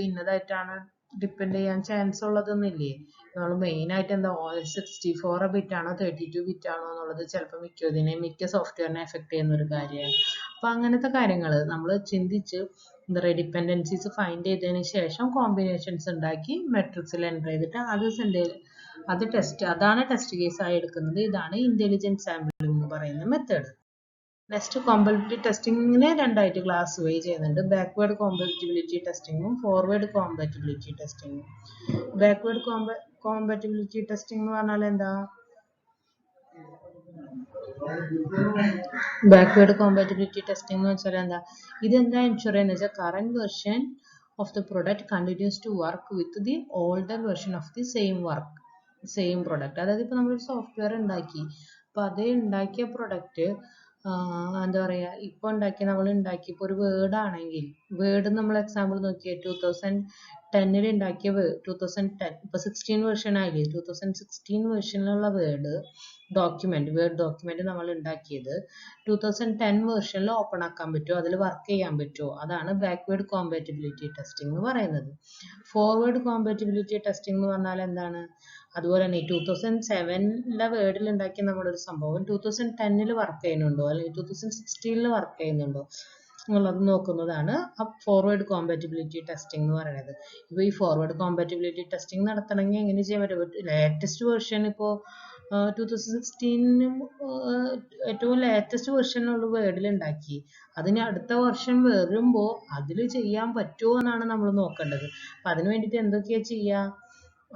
ഇന്നതായിട്ടാണ് ഡിപ്പെൻഡ് ചെയ്യാൻ ചാൻസ് ഉള്ളതൊന്നുമില്ലേ. നമ്മൾ മെയിൻ ആയിട്ട് എന്താ, OS 64 ബിറ്റ് ആണോ 32 ബിറ്റ് ആണോ എന്നുള്ളത് ചിലപ്പോൾ മിക്ക സോഫ്റ്റ്വെയറിനെ എഫക്ട് ചെയ്യുന്ന ഒരു കാര്യമാണ്. അപ്പൊ അങ്ങനത്തെ കാര്യങ്ങൾ നമ്മൾ ചിന്തിച്ച് എന്താ പറയുക, ഡിപ്പെൻഡൻസീസ് ഫൈൻഡ് ചെയ്തതിന് ശേഷം കോമ്പിനേഷൻസ് ഉണ്ടാക്കി മെട്രിക്സിൽ എൻ്റർ ചെയ്തിട്ട് അതാണ് ടെസ്റ്റ് കേസ് ആയി എടുക്കുന്നത്. ഇതാണ് ഇന്റലിജന്റ് സാമ്പിളിംഗ് എന്ന് പറയുന്ന മെത്തേഡ്. നെക്സ്റ്റ് കോമ്പാറ്റിബിലിറ്റി ടെസ്റ്റിംഗിനെ രണ്ടായിട്ട് ക്ലാസിഫൈ ചെയ്യുന്നുണ്ട്. ബാക്ക്വേർഡ് കോമ്പാറ്റിബിലിറ്റി ടെസ്റ്റിംഗും ഫോർവേഡ് കോമ്പാറ്റിബിലിറ്റി ടെസ്റ്റിംഗും. ബാക്ക്വേർഡ് കോമ്പാറ്റിബിലിറ്റി ടെസ്റ്റിംഗ് എന്ന് പറഞ്ഞാൽ എന്താ, ബാക്ക്വേർഡ് കോമ്പാറ്റിബിലിറ്റി ടെസ്റ്റിംഗ് എന്ന് വെച്ചാൽ എന്താ, ഇതെന്താ എൻഷുർ ചെയ്യുന്നത് വെച്ചാൽ current version of the product continues to work with the older version of the same product. അതായത് ഇപ്പൊ നമ്മളൊരു സോഫ്റ്റ്വെയർ ഉണ്ടാക്കി, അപ്പൊ അത് ഉണ്ടാക്കിയ പ്രൊഡക്റ്റ് എന്താ പറയാ, ഇപ്പൊ നമ്മൾ ഉണ്ടാക്കിയപ്പോ ഒരു വേർഡ് ആണെങ്കിൽ, വേർഡ് നമ്മൾ എക്സാമ്പിൾ നോക്കിയേ, 2010 ഉണ്ടാക്കിയ 2010 ഇപ്പൊ 16 വെർഷൻ ആയില്ലേ, 2016 വെർഷനിലുള്ള വേർഡ് ഡോക്യുമെന്റ് നമ്മൾ ഉണ്ടാക്കിയത് 2010 വെർഷനിൽ ഓപ്പൺ ആക്കാൻ പറ്റുമോ, അതിൽ വർക്ക് ചെയ്യാൻ പറ്റുമോ, അതാണ് ബാക്ക്വേർഡ് കോമ്പാറ്റിബിലിറ്റി ടെസ്റ്റിംഗ് എന്ന് പറയുന്നത്. ഫോർവേഡ് കോമ്പാറ്റിബിലിറ്റി ടെസ്റ്റിംഗ് എന്ന് പറഞ്ഞാൽ എന്താണ്, അതുപോലെ തന്നെ 2007 വേർഡിൽ ഉണ്ടാക്കിയ നമ്മളൊരു സംഭവം 2010 വർക്ക് ചെയ്യുന്നുണ്ടോ അല്ലെങ്കിൽ 2016 വർക്ക് ചെയ്യുന്നുണ്ടോ എന്നുള്ളത് നോക്കുന്നതാണ് ഫോർവേഡ് കോമ്പാറ്റിബിലിറ്റി ടെസ്റ്റിംഗ് എന്ന് പറയുന്നത്. ഇപ്പോൾ ഈ ഫോർവേഡ് കോമ്പാറ്റിബിലിറ്റി ടെസ്റ്റിംഗ് നടത്തണമെങ്കിൽ എങ്ങനെ ചെയ്യാൻ പറ്റും, ലേറ്റസ്റ്റ് വെർഷൻ ഇപ്പോൾ 2016 ഏറ്റവും ലേറ്റസ്റ്റ് വെർഷനുള്ള വേർഡിൽ ഉണ്ടാക്കി, അതിന് അടുത്ത വർഷം വരുമ്പോൾ അതിൽ ചെയ്യാൻ പറ്റുമോ എന്നാണ് നമ്മൾ നോക്കേണ്ടത്. അപ്പം അതിന് വേണ്ടിയിട്ട് എന്തൊക്കെയാണ് ചെയ്യുക,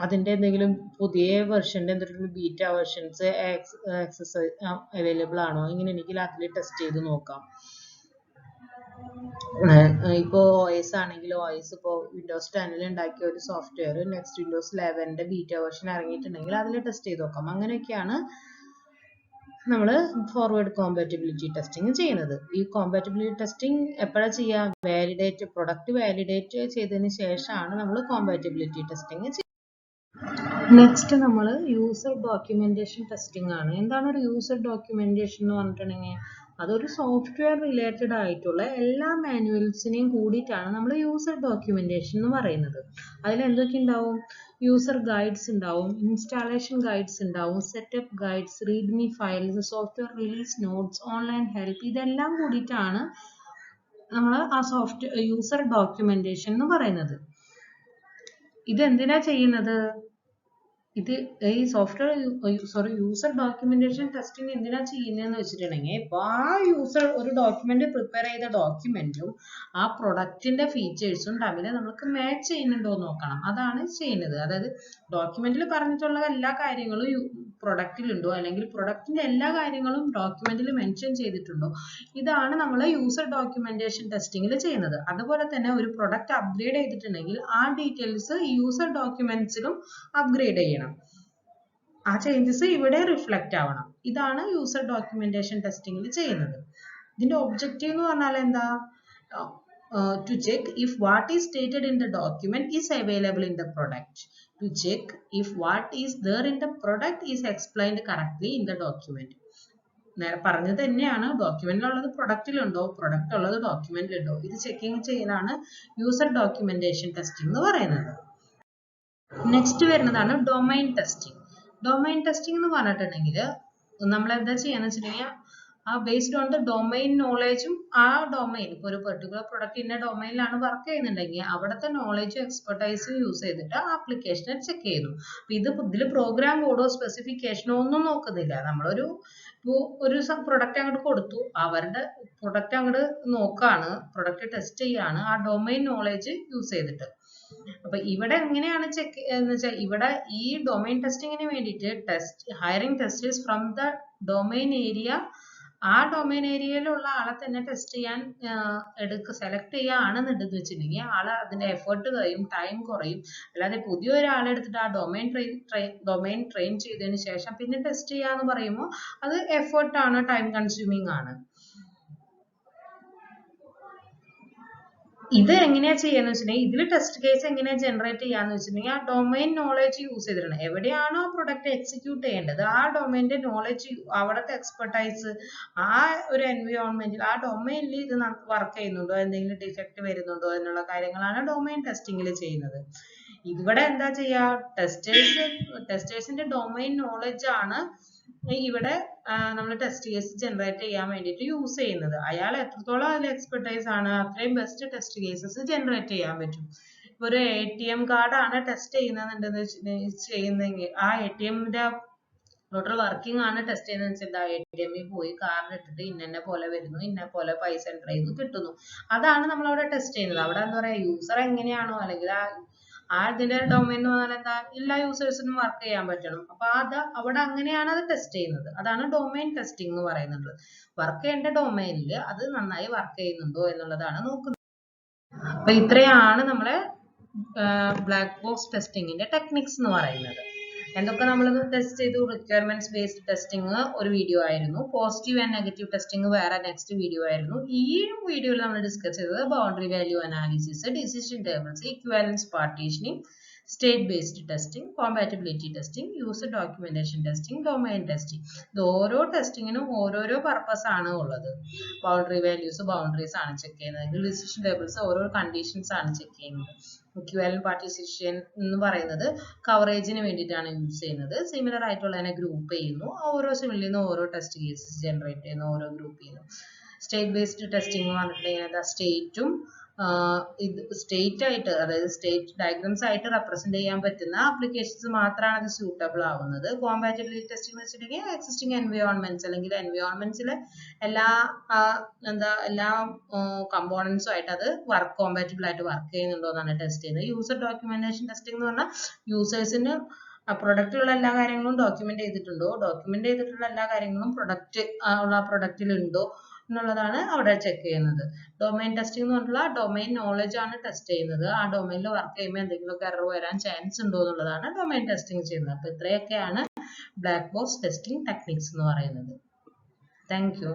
അതിന്റെ എന്തെങ്കിലും പുതിയ വെർഷന്റെ എന്തെങ്കിലും ബീറ്റ വെർഷൻസ് അവൈലബിൾ ആണോ, ഇങ്ങനെയാണെങ്കിൽ അതിൽ ടെസ്റ്റ് ചെയ്ത് നോക്കാം. ഇപ്പോൾ OS ആണെങ്കിൽ OS ഇപ്പോൾ വിൻഡോസ് 10 ഉണ്ടാക്കിയ ഒരു software next Windows 11 beta version ഇറങ്ങിയിട്ടുണ്ടെങ്കിൽ അതിൽ ടെസ്റ്റ് ചെയ്ത് നോക്കാം. അങ്ങനെയൊക്കെയാണ് നമ്മൾ ഫോർവേഡ് കോമ്പാറ്റബിലിറ്റി ടെസ്റ്റിംഗ് ചെയ്യുന്നത്. ഈ കോമ്പാറ്റബിലിറ്റി ടെസ്റ്റിംഗ് എപ്പോഴാണ് ചെയ്യുക? പ്രൊഡക്റ്റ് വാലിഡേറ്റ് ചെയ്തതിന് ശേഷമാണ് നമ്മൾ കോമ്പാറ്റബിലിറ്റി ടെസ്റ്റിംഗ് ചെയ്യുന്നത്. നെക്സ്റ്റ് നമ്മൾ യൂസർ ഡോക്യുമെന്റേഷൻ ടെസ്റ്റിംഗ് ആണ്. എന്താണ് ഒരു യൂസർ ഡോക്യുമെന്റേഷൻ എന്ന് പറഞ്ഞിട്ടുണ്ടെങ്കിൽ അതൊരു സോഫ്റ്റ്വെയർ റിലേറ്റഡ് ആയിട്ടുള്ള എല്ലാ മാനുവൽസിനെയും കൂടിയിട്ടാണ് നമ്മൾ യൂസർ ഡോക്യുമെന്റേഷൻ എന്ന് പറയുന്നത്. അതിൽ എന്തൊക്കെ ഉണ്ടാവും? യൂസർ ഗൈഡ്സ് ഉണ്ടാവും, ഇൻസ്റ്റാളേഷൻ ഗൈഡ്സ് ഉണ്ടാവും, setup guides, readme files, software release notes, online help, ഇതെല്ലാം കൂടിയിട്ടാണ് നമ്മൾ ആ യൂസർ ഡോക്യുമെന്റേഷൻ എന്ന് പറയുന്നത്. ഇതെന്തിനാ ചെയ്യുന്നത്? ഇത് ഈ യൂസർ ഡോക്യുമെന്റേഷൻ ടെസ്റ്റിംഗ് എന്തിനാ ചെയ്യുന്നതെന്ന് വെച്ചിട്ടുണ്ടെങ്കിൽ ഇപ്പോൾ ആ യൂസർ ഒരു ഡോക്യുമെന്റ് പ്രിപ്പയർ ചെയ്ത ഡോക്യുമെന്റും ആ പ്രൊഡക്റ്റിന്റെ ഫീച്ചേഴ്സും തമ്മിൽ നമുക്ക് മാച്ച് ചെയ്യുന്നുണ്ടോ എന്ന് നോക്കണം. അതാണ് ചെയ്യുന്നത്. അതായത് ഡോക്യുമെന്റിൽ പറഞ്ഞിട്ടുള്ള എല്ലാ കാര്യങ്ങളും പ്രൊഡക്റ്റിലുണ്ടോ, അല്ലെങ്കിൽ പ്രൊഡക്റ്റിന്റെ എല്ലാ കാര്യങ്ങളും ഡോക്യുമെന്റിൽ മെൻഷൻ ചെയ്തിട്ടുണ്ടോ, ഇതാണ് നമ്മൾ യൂസർ ഡോക്യുമെന്റേഷൻ ടെസ്റ്റിംഗിൽ ചെയ്യുന്നത്. അതുപോലെ തന്നെ ഒരു പ്രൊഡക്റ്റ് അപ്ഗ്രേഡ് ചെയ്തിട്ടുണ്ടെങ്കിൽ ആ ഡീറ്റെയിൽസ് യൂസർ ഡോക്യുമെന്റ്സിലും അപ്ഗ്രേഡ് ചെയ്യണം. ആ ചേഞ്ചസ് ഇവിടെ റിഫ്ലക്റ്റ് ആവണം. ഇതാണ് യൂസർ ഡോക്യുമെന്റേഷൻ ടെസ്റ്റിംഗിൽ ചെയ്യുന്നത്. ഇതിന്റെ ഒബ്ജക്റ്റീവ് എന്ന് പറഞ്ഞാൽ എന്താ? To check if what is stated in the document is available in the product. To check if what is there in the product is explained correctly in the document. നേരെ പറഞ്ഞത് തന്നെയാണ്. ഡോക്യുമെന്റിലുള്ളത് പ്രൊഡക്റ്റിലുണ്ടോ, product ഉള്ളത് ഡോക്യുമെന്റിലുണ്ടോ, ഇത് checking ചെയ്യലാണ് user documentation testing എന്ന് പറയുന്നത്. Next വരുന്നതാണ് domain testing. Domain testing എന്ന് പറഞ്ഞിട്ടുണ്ടെങ്കിൽ നമ്മൾ എന്താ ചെയ്യാന്ന് വെച്ചിട്ടുണ്ടെങ്കിൽ ബേസ്ഡ് ഓൺ ദ ഡൊമൈൻ നോളേജും ആ ഡൊമൈൻ, ഇപ്പോൾ ഒരു പെർട്ടിക്കുലർ പ്രൊഡക്റ്റ് ഇന്ന ഡൊമൈനിലാണ് വർക്ക് ചെയ്യുന്നുണ്ടെങ്കിൽ അവിടുത്തെ നോളേജും എക്സ്പെർട്ടൈസും യൂസ് ചെയ്തിട്ട് ആപ്ലിക്കേഷനെ ചെക്ക് ചെയ്യുന്നു. ഇതിൽ പ്രോഗ്രാം കോഡോ സ്പെസിഫിക്കേഷനോ ഒന്നും നോക്കുന്നില്ല. നമ്മളൊരു പ്രൊഡക്റ്റ് അങ്ങോട്ട് കൊടുത്തു, അവരുടെ പ്രൊഡക്റ്റ് അങ്ങോട്ട് നോക്കാണ്, പ്രൊഡക്റ്റ് ടെസ്റ്റ് ചെയ്യാണ് ആ ഡൊമൈൻ നോളേജ് യൂസ് ചെയ്തിട്ട്. അപ്പൊ ഇവിടെ എങ്ങനെയാണ് ചെക്ക് എന്ന് വെച്ചാൽ, ഇവിടെ ഈ ഡൊമൈൻ ടെസ്റ്റിങ്ങിന് വേണ്ടിയിട്ട് hiring testers from the domain area, ആ ഡൊമൈൻ ഏരിയയിലുള്ള ആളെ തന്നെ ടെസ്റ്റ് ചെയ്യാൻ സെലക്ട് ചെയ്യുകയാണെന്നുണ്ടെന്ന് വെച്ചിട്ടുണ്ടെങ്കിൽ ആള് അതിന്റെ എഫേർട്ട് കുറയും, ടൈം കുറയും. അല്ലാതെ പുതിയൊരാളെ എടുത്തിട്ട് ആ ഡൊമൈൻ ട്രെയിൻ ചെയ്തതിന് ശേഷം പിന്നെ ടെസ്റ്റ് ചെയ്യാന്ന് പറയുമ്പോൾ അത് എഫേർട്ടാണ്, ടൈം കൺസ്യൂമിങ് ആണ്. ഇത് എങ്ങനെയാ ചെയ്യാന്ന് വെച്ചിട്ടുണ്ടെങ്കിൽ ഇതിൽ ടെസ്റ്റ് കേസ് എങ്ങനെയാ ജനറേറ്റ് ചെയ്യാന്ന് വെച്ചിട്ടുണ്ടെങ്കിൽ ആ ഡൊമൈൻ നോളേജ് യൂസ് ചെയ്തിട്ടുണ്ട്. എവിടെയാണോ പ്രൊഡക്റ്റ് എക്സിക്യൂട്ട് ചെയ്യേണ്ടത് ആ ഡൊമൈൻ്റെ നോളേജ്, അവിടുത്തെ എക്സ്പെർട്ടൈസ്, ആ ഒരു എൻവയോൺമെന്റിൽ ആ ഡൊമൈനിൽ ഇത് വർക്ക് ചെയ്യുന്നുണ്ടോ, എന്തെങ്കിലും ഡിഫക്റ്റ് വരുന്നുണ്ടോ എന്നുള്ള കാര്യങ്ങളാണ് ഡൊമൈൻ ടെസ്റ്റിംഗിൽ ചെയ്യുന്നത്. ഇവിടെ എന്താ ചെയ്യാ, ടെസ്റ്റേഴ്സിന്റെ ഡൊമൈൻ നോളജ് ആണ് ഇവിടെ നമ്മൾ ടെസ്റ്റ് കേസ് ജനറേറ്റ് ചെയ്യാൻ വേണ്ടിയിട്ട് യൂസ് ചെയ്യുന്നത്. അയാൾ എത്രത്തോളം അതിൽ എക്സ്പെർട്ടൈസ് ആണ് അത്രയും ബെസ്റ്റ് ടെസ്റ്റ് കേസസ് ജനറേറ്റ് ചെയ്യാൻ പറ്റും. ഇപ്പൊ ഒരു ATM കാർഡാണ് ടെസ്റ്റ് ചെയ്യുന്നതെങ്കിൽ ആ ATMന്റെ ടോട്ടൽ വർക്കിംഗ് ആണ് ടെസ്റ്റ് ചെയ്യുന്നത് വെച്ചാൽ ATMിൽ പോയി കാർഡ് ഇട്ടിട്ട് ഇന്ന പോലെ വരുന്നു, ഇന്ന പോലെ പൈസ എൻ്റർ ചെയ്തു കിട്ടുന്നു, അതാണ് നമ്മൾ അവിടെ ടെസ്റ്റ് ചെയ്യുന്നത്. അവിടെ എന്താ പറയാ, യൂസർ എങ്ങനെയാണോ അല്ലെങ്കിൽ ഇതിന്റെ ഡൊമൈൻ എന്ന് പറഞ്ഞാൽ എന്താ, എല്ലാ യൂസേഴ്സിനും വർക്ക് ചെയ്യാൻ പറ്റണം. അപ്പൊ അവിടെ അങ്ങനെയാണ് അത് ടെസ്റ്റ് ചെയ്യുന്നത്. അതാണ് ഡൊമൈൻ ടെസ്റ്റിംഗ് എന്ന് പറയുന്നത്. വർക്ക് ചെയ്യേണ്ട ഡൊമൈനിൽ അത് നന്നായി വർക്ക് ചെയ്യുന്നുണ്ടോ എന്നുള്ളതാണ് നോക്കുന്നത്. അപ്പൊ ഇത്രയാണ് നമ്മളെ ബ്ലാക്ക് ബോക്സ് ടെസ്റ്റിംഗിന്റെ ടെക്നിക്സ് എന്ന് പറയുന്നത്. എന്തൊക്കെ നമ്മൾ ടെസ്റ്റ് ചെയ്തു? റിക്വയർമെന്റ്സ് ബേസ്ഡ് ടെസ്റ്റിംഗ് ഒരു വീഡിയോ ആയിരുന്നു, പോസിറ്റീവ് ആൻഡ് നെഗറ്റീവ് ടെസ്റ്റിംഗ് വേറെ നെക്സ്റ്റ് വീഡിയോ ആയിരുന്നു. ഈ വീഡിയോയിൽ നമ്മൾ ഡിസ്കസ് ചെയ്തത് boundary value analysis, decision tables, equivalence partitioning, state based testing, compatibility testing, user documentation testing, domain testing. ഇത് ഓരോ ടെസ്റ്റിങ്ങിനും ഓരോരോ പർപ്പസ് ആണ് ഉള്ളത്. ബൗണ്ടറി വാല്യൂസ് ബൗണ്ടറീസ് ആണ് ചെക്ക് ചെയ്യുന്നത്, ഡിസിഷൻ ടേബിൾസ് ഓരോ കണ്ടീഷൻസ് ആണ് ചെക്ക് ചെയ്യുന്നത്, ഇക്വാലന്റ് പാർട്ടിസിഷൻ എന്ന് പറയുന്നത് കവറേജിന് വേണ്ടിയിട്ടാണ് യൂസ് ചെയ്യുന്നത്. സിമിലർ ആയിട്ടുള്ളതിനെ ഗ്രൂപ്പ് ചെയ്യുന്നു, ഓരോ സിമിലിൽ നിന്ന് ഓരോ ടെസ്റ്റ് കേസസ് ജനറേറ്റ് ചെയ്യുന്നു, ഓരോ ഗ്രൂപ്പ് ചെയ്യുന്നു. സ്റ്റേറ്റ് ബേസ്ഡ് ടെസ്റ്റിംഗ് എന്ന് പറഞ്ഞിട്ടുണ്ടെങ്കിൽ സ്റ്റേറ്റും സ്റ്റേറ്റ് ആയിട്ട്, അതായത് സ്റ്റേറ്റ് ഡയഗ്രംസ് ആയിട്ട് റെപ്രസെന്റ് ചെയ്യാൻ പറ്റുന്ന ആപ്ലിക്കേഷൻസ് മാത്രമാണ് അത് സ്യൂട്ടബിൾ ആവുന്നത്. കോമ്പാറ്റബിലിറ്റി ടെസ്റ്റിംഗ് എന്ന് വെച്ചിട്ടുണ്ടെങ്കിൽ എക്സിസ്റ്റിംഗ് എൻവയോൺമെന്റ്സ് അല്ലെങ്കിൽ എൻവയോൺമെന്റ്സിലെ എല്ലാ കമ്പോണൻസും ആയിട്ട് അത് കോമ്പാറ്റബിൾ ആയിട്ട് വർക്ക് ചെയ്യുന്നുണ്ടോ എന്നാണ് ടെസ്റ്റ് ചെയ്യുന്നത്. യൂസർ ഡോക്യുമെന്റേഷൻ ടെസ്റ്റിംഗ് എന്ന് പറഞ്ഞാൽ യൂസേഴ്സിന് പ്രൊഡക്റ്റിലുള്ള എല്ലാ കാര്യങ്ങളും ഡോക്യുമെന്റ് ചെയ്തിട്ടുള്ള എല്ലാ കാര്യങ്ങളും പ്രൊഡക്റ്റിൽ ഉണ്ടോ എന്നുള്ളതാണ് അവിടെ ചെക്ക് ചെയ്യുന്നത്. ഡൊമൈൻ ടെസ്റ്റിംഗ് എന്ന് പറഞ്ഞാൽ ഡൊമൈൻ നോളജ് ആണ് ടെസ്റ്റ് ചെയ്യുന്നത്. ആ ഡൊമൈനിൽ വർക്ക് ചെയ്യുമ്പോൾ എന്തെങ്കിലുമൊക്കെ എറർ വരാൻ ചാൻസ് ഉണ്ടോ എന്നുള്ളതാണ് ഡൊമൈൻ ടെസ്റ്റിംഗ് ചെയ്യുന്നത്. അപ്പൊ ഇത്രയൊക്കെയാണ് ബ്ലാക്ക് ബോക്സ് ടെസ്റ്റിംഗ് ടെക്നിക്സ് എന്ന് പറയുന്നത്. Thank you.